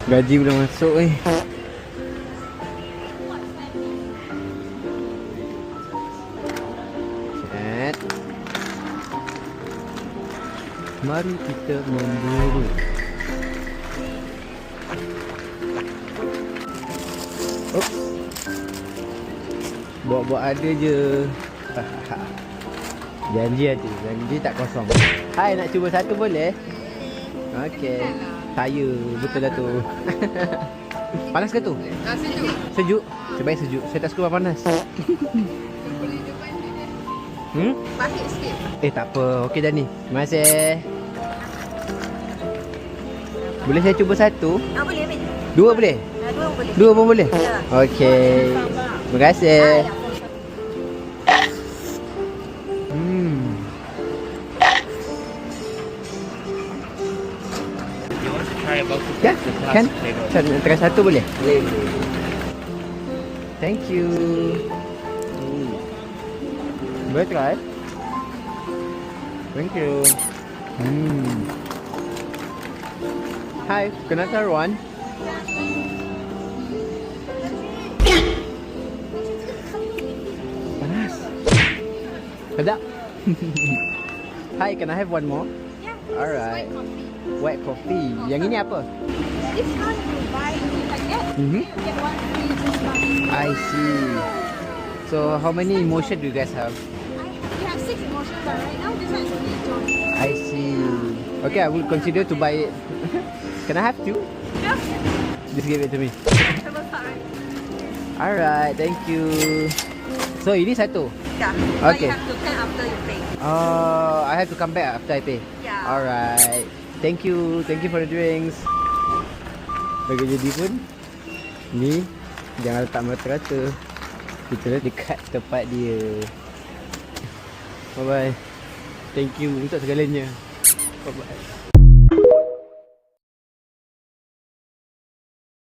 Gaji belum masuk Chat. Mari kita memburu. Oops. Buat-buat ada je. Janji ada, janji tak kosong. Hai, nak cuba satu boleh? Okey. Saya betul lah tu. Panas ke tu? Sejuk. Sejuk? Sebaik sejuk. Saya tak suka panas. Pahit sikit. Tak apa. Okey dah ni. Terima kasih. Boleh saya cuba satu? Boleh ambil. Dua boleh? Dua boleh. Dua pun boleh? Ya. Okey. Terima kasih. Ya, kan? Nak try satu boleh? Boleh. Thank you. Boleh try? Thank you. Hi, can I try one? Panas. Sedap. Hi, can I have one more? Yeah. Alright. White coffee. Yang ini apa? This one you buy like that. Mhm. You get one free this one. I see. So how many emotion do you guys have? We have 6 emotions, but right now this one is only joy. I see. Okay, I will consider to buy it. Can I have two? Yeah. Just give it to me. Double start, right? Alright, thank you. So ini satu. Yeah. Okay. But you have to pay after you pay. I have to come back after I pay. Yeah. Alright. Thank you for the drinks. Bagi jadi pun ni jangan letak merata-rata. Kita dah dekat tempat dia. Bye bye. Thank you untuk segalanya. Bye bye.